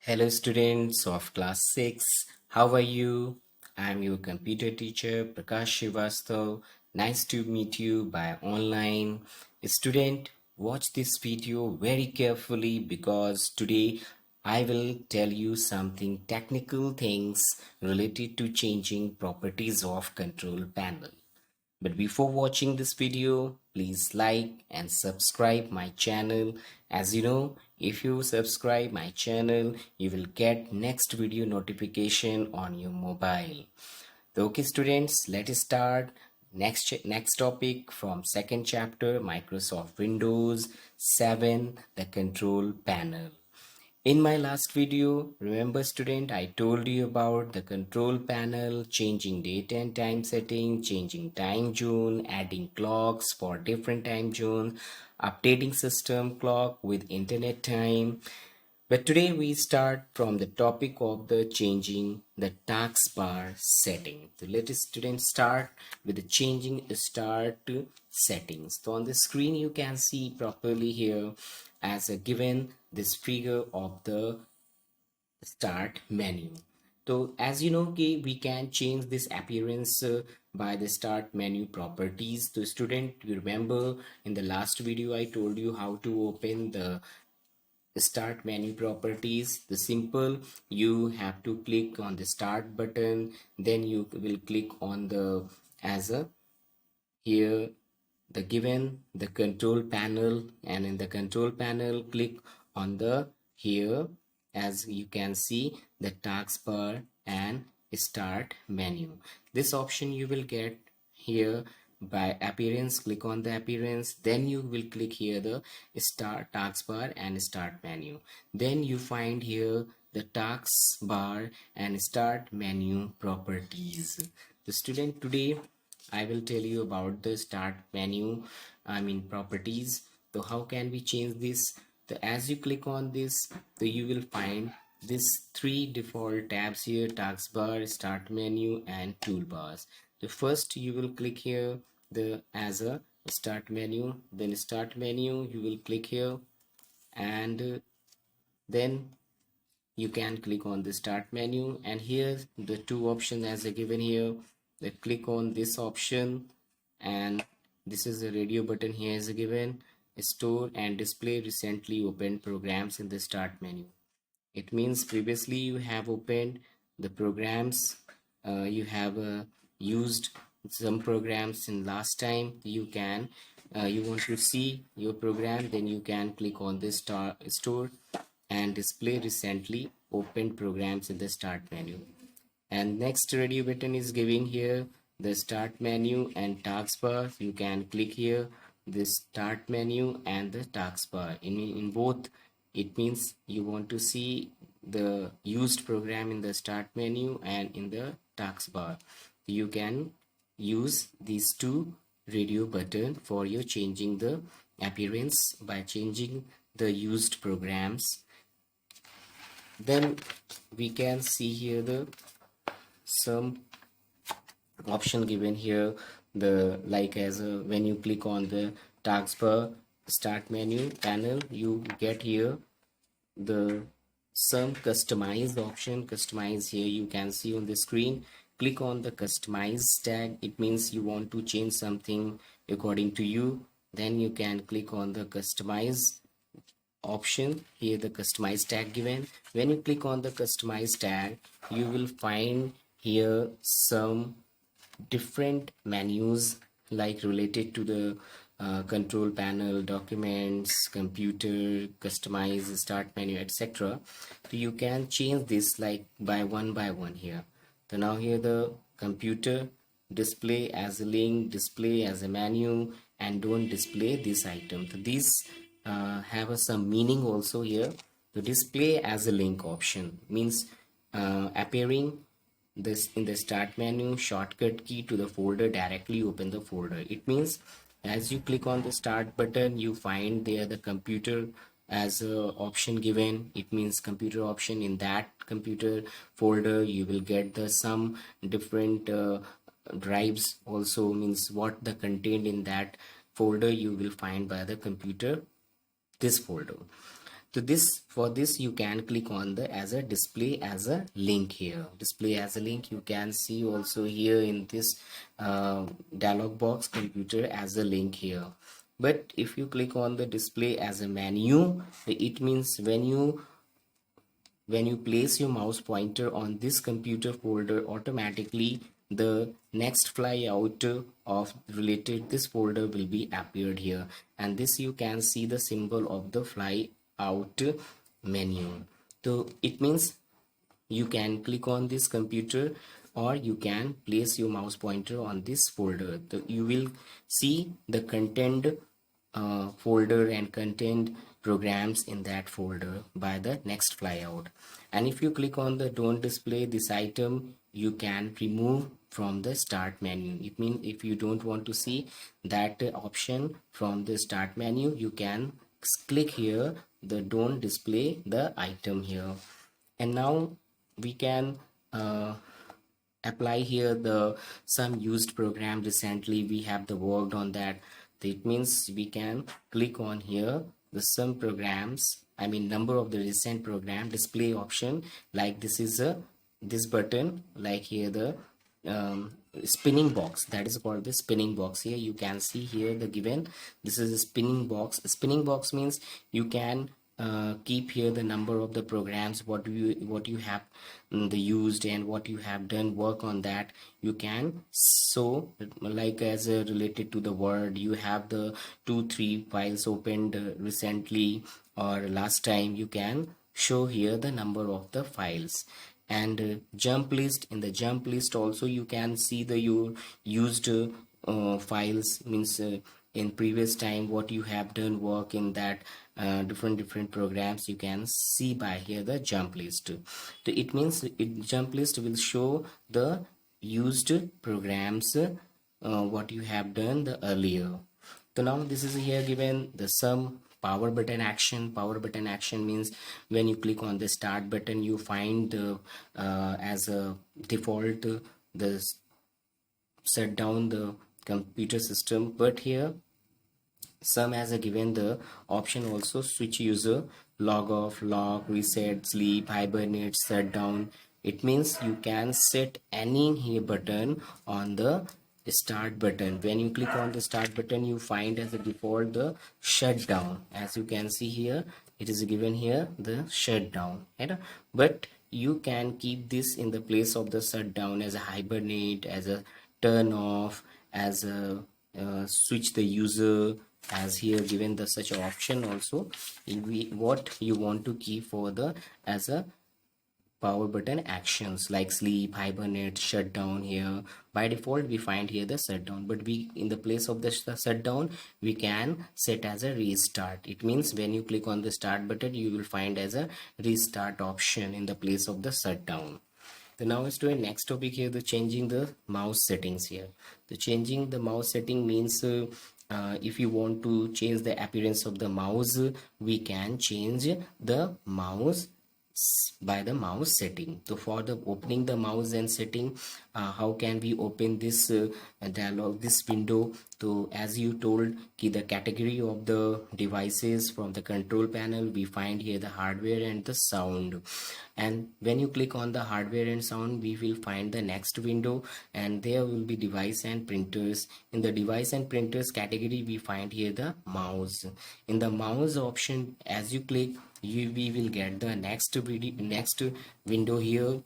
Hello students of class 6, how are you? I'm your computer teacher Prakash Srivastav. Nice to meet you by online. Student, watch this video very carefully because today I will tell you something technical things related to changing properties of control panel. But before watching this video, please like and subscribe my channel. As you know, if you subscribe my channel, you will get next video notification on your mobile. So, okay students, let us start. Next topic from second chapter, Microsoft Windows 7, the control panel. In my last video, remember student, I told you about the control panel, changing date and time setting, changing time zone, adding clocks for different time zones, updating system clock with internet time. But today we start from the topic of the changing the taskbar setting. So let us students start with the changing start settings. So on the screen you can see properly here as a given this figure of the start menu. So as you know, okay, we can change this appearance by the start menu properties. So student, you remember in the last video I told you how to open the start menu properties. The simple, you have to click on the start button, then you will click on the as a here the given the control panel, and in the control panel click on the here as you can see the taskbar and start menu. This option you will get here by appearance. Click on the appearance, then you will click here the start taskbar and start menu. Then you find here the taskbar and start menu properties. The student, today I will tell you about the start menu, properties. So how can we change this? So as you click on this, so you will find this three default tabs here: taskbar, start menu and toolbars. The first you will click here the as a start menu, then start menu you will click here, and then you can click on the start menu, and here the two options as a given here. They click on this option, and this is the radio button here is given. Store and display recently opened programs in the start menu. It means previously you have opened the programs, you have used some programs in last time. You can you want to see your program, then you can click on this store and display recently opened programs in the start menu. And next radio button is giving here the start menu and taskbar. You can click here the start menu and the taskbar. In both, it means you want to see the used program in the start menu and in the taskbar. You can use these two radio button for your changing the appearance by changing the used programs. Then we can see here the some option given here, the like as a, when you click on the taskbar start menu panel, you get here the some customize option. Customize, here you can see on the screen. Click on the customize tag, it means you want to change something according to you. Then you can click on the customize option, here the customize tag given. When you click on the customize tag, you will find here some different menus like related to the control panel, documents, computer, customize, start menu, etc. So you can change this like by one here. So now here the computer, display as a link, display as a menu, and don't display this item. So these have some meaning also here. The display as a link option means appearing this in the start menu, shortcut key to the folder directly open the folder. It means as you click on the start button, you find there the computer as a option given. It means computer option. In that computer folder you will get the some different drives also, means what the content in that folder you will find by the computer this folder. So this, for this you can click on the as a display as a link here. Display as a link, you can see also here in this dialog box, computer as a link here. But if you click on the display as a menu, it means when you place your mouse pointer on this computer folder, automatically the next flyout of related this folder will be appeared here, and this you can see the symbol of the fly out menu. So it means you can click on this computer or you can place your mouse pointer on this folder. So you will see the content folder and content programs in that folder by the next flyout. And if you click on the don't display this item, you can remove from the start menu. It means if you don't want to see that option from the start menu, you can click here the don't display the item here. And now we can apply here the some used program recently we have the worked on that. It means we can click on here the some programs, I mean number of the recent program display option, like this is a this button, like here the spinning box, that is called the spinning box. Here you can see here the given, this is a spinning box. Spinning box means you can keep here the number of the programs what you have the used and what you have done work on that. You can, so like as related to the word, you have the 2-3 files opened recently or last time, you can show here the number of the files. And jump list, in the jump list also you can see the your used files, means in previous time what you have done work in that different programs, you can see by here the jump list. So it means jump list will show the used programs what you have done the earlier. So now this is here given the some power button action. Power button action means when you click on the start button, you find as a default the shut down the computer system, but here some has a given the option also switch user, log off, lock, reset, sleep, hibernate, shut down. It means you can set any here button on the start button. When you click on the start button, you find as a default the shutdown. As you can see here, it is given here the shutdown, right? But you can keep this in the place of the shutdown as a hibernate, as a turn off, as a switch the user, as here given the such option also. What you want to keep for the as a power button actions like sleep, hibernate, shutdown. Here by default we find here the shutdown, but we in the place of the shutdown we can set as a restart. It means when you click on the start button, you will find as a restart option in the place of the shutdown. So now let's do a next topic here, the changing the mouse settings here. The changing the mouse setting means if you want to change the appearance of the mouse, we can change the mouse by the mouse setting. So for the opening the mouse and setting, how can we open this dialog, this window? So as you told the category of the devices from the control panel, we find here the hardware and the sound. And when you click on the hardware and sound, we will find the next window, and there will be device and printers. In the device and printers category, we find here the mouse. In the mouse option, as you click, we will get the next window here.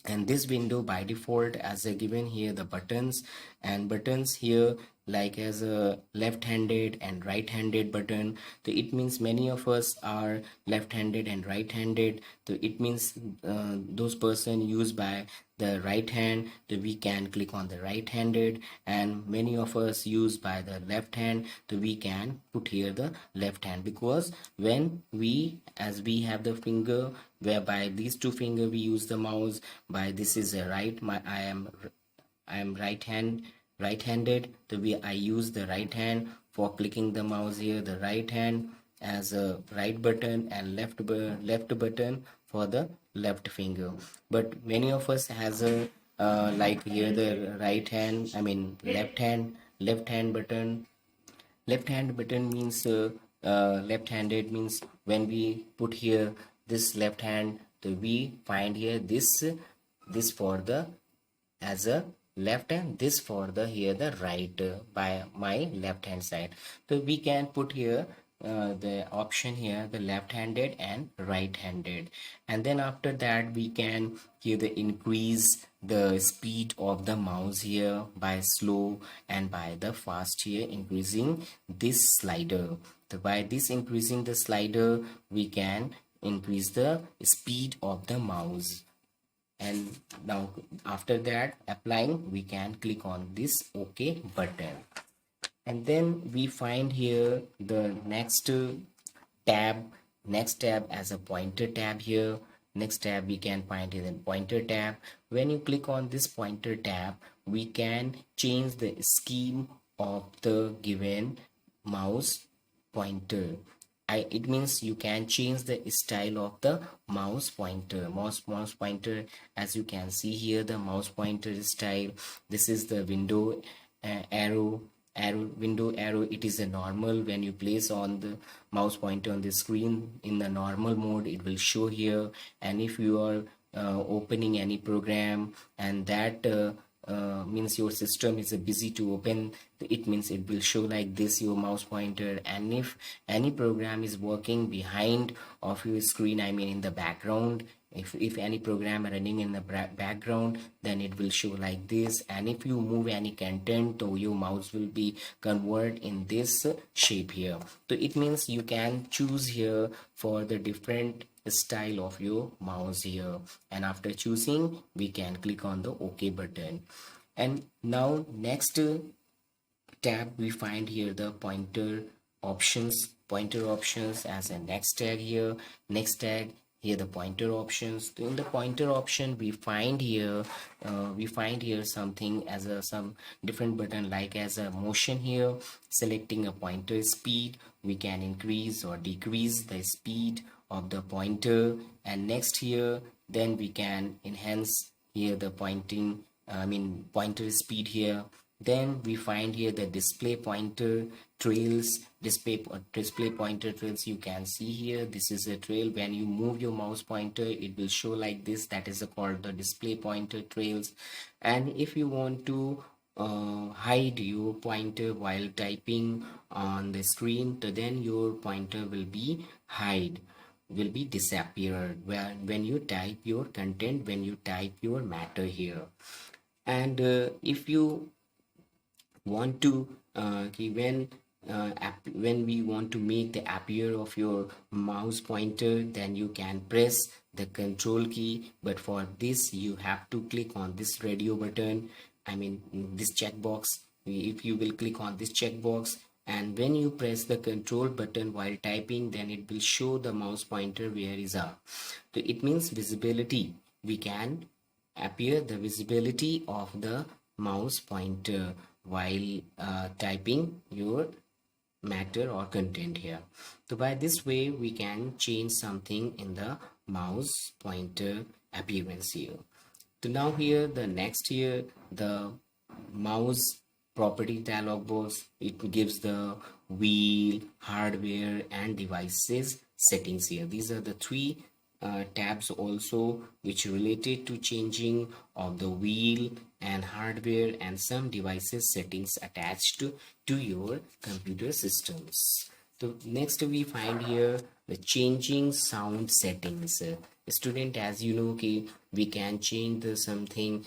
And this window by default as a given here the buttons, and buttons here like as a left-handed and right-handed button. So it means many of us are left-handed and right-handed, so it means those person used by the right hand, so we can click on the right-handed, and many of us use by the left hand, so we can put here the left hand, because when we as we have the finger whereby these two finger we use the mouse by, this is a right, I am right-handed, so I use the right hand for clicking the mouse here, the right hand as a right button and left button for the left finger. But many of us has a like here the right hand, I mean left hand button. Left hand button means left-handed means when we put here this left hand, so we find here this for the as a left hand, this for the here the right by my left hand side. So we can put here the option here the left handed and right handed, and then after that we can here the increase the speed of the mouse here by slow and by the fast here increasing this slider. So by this increasing the slider we can increase the speed of the mouse. And now after that applying we can click on this OK button, and then we find here the tab next tab as a pointer tab here. Next tab we can find here the pointer tab. When you click on this pointer tab we can change the scheme of the given mouse pointer. It means you can change the style of the mouse pointer. As you can see here the mouse pointer style, this is the window window arrow. It is a normal. When you place on the mouse pointer on the screen in the normal mode it will show here, and if you are opening any program and that means your system is busy to open, it means it will show like this your mouse pointer. And if any program is working behind of your screen, I mean in the background, if any program running in the background, then it will show like this. And if you move any content, so your mouse will be convert in this shape here. So it means you can choose here for the different style of your mouse here, and after choosing we can click on the OK button. And now next tab we find here the pointer options as a next tag here. Next tag here the pointer options. In the pointer option we find here something as a some different button like as a motion here. Selecting a pointer speed, we can increase or decrease the speed of the pointer. And next here then we can enhance here the pointer speed here. Then we find here the display pointer trails. Display pointer trails, you can see here this is a trail. When you move your mouse pointer it will show like this, that is called the display pointer trails. And if you want to hide your pointer while typing on the screen, so then your pointer will be disappeared when you type your content, when you type your matter here. And if you want to when we want to make the appear of your mouse pointer, then you can press the control key, but for this you have to click on this radio button, this checkbox. If you will click on this checkbox, and when you press the control button while typing, then it will show the mouse pointer where is up. So it means visibility. We can appear the visibility of the mouse pointer while typing your matter or content here. So by this way we can change something in the mouse pointer appearance here. So now here the next here the mouse property dialog box, it gives the wheel, hardware and devices settings here. These are the three tabs also which related to changing of the wheel and hardware and some devices settings attached to your computer systems. So next we find here the changing sound settings. Student, as you know, we can change the something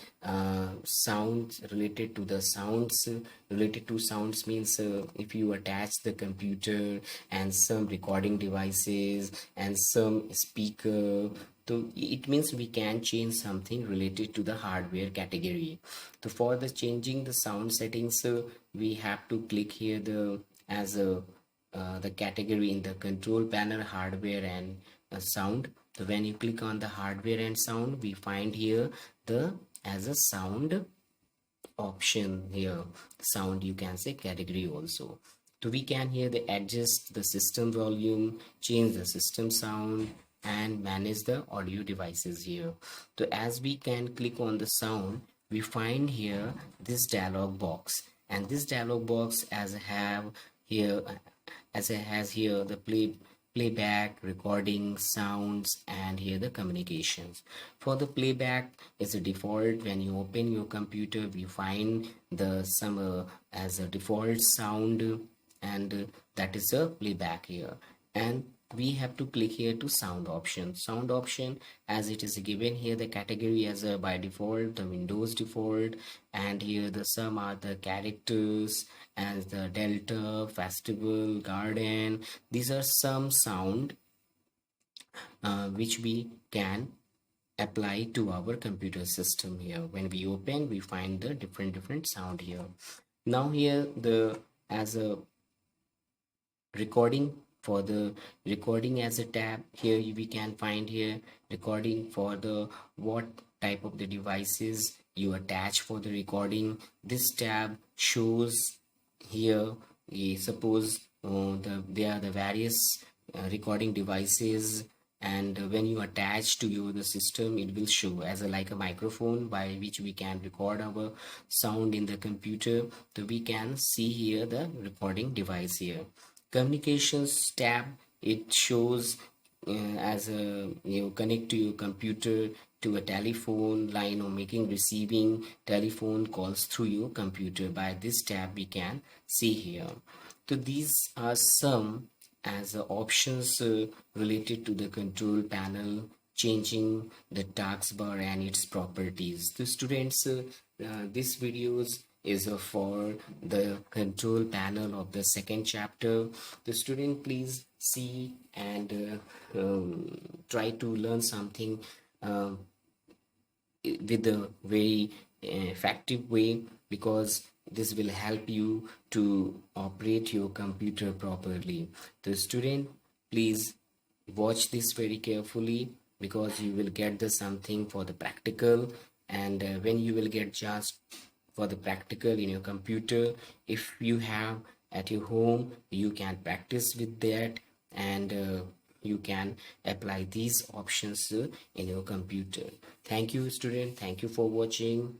sounds related to the sounds. Related to sounds means if you attach the computer and some recording devices and some speaker, so it means we can change something related to the hardware category. So for the changing the sound settings, we have to click here the category in the control panel, hardware and sound. So when you click on the hardware and sound, we find here the as a sound option here, sound you can say category also. So we can here the adjust the system volume, change the system sound and manage the audio devices here. So as we can click on the sound, we find here this dialog box, and this dialog box as have here as it has here the playback, recording, sounds, and here the communications. For the playback, it's a default. When you open your computer, we find the some as a default sound, and that is a playback here. And we have to click here to sound option, as it is given here the category as a by default the Windows default, and here the some are the characters as the delta, festival, garden. These are some sound which we can apply to our computer system. Here when we open, we find the different sound here. Now here the as a recording, for the recording as a tab, here we can find here recording for the what type of the devices you attach for the recording. This tab shows here suppose there are the various recording devices, and when you attach to your the system, it will show as a like a microphone by which we can record our sound in the computer. So we can see here the recording device here. Communications tab, it shows as a you connect to your computer to a telephone line or making receiving telephone calls through your computer. By this tab we can see here. So these are some as options related to the control panel, changing the taskbar and its properties. The students, this videos is for the control panel of the second chapter. The student please see and try to learn something with a very effective way, because this will help you to operate your computer properly. The student please watch this very carefully, because you will get the something for the practical. And when you will get just for the practical in your computer, if you have at your home, you can practice with that, and you can apply these options in your computer. Thank you student, thank you for watching.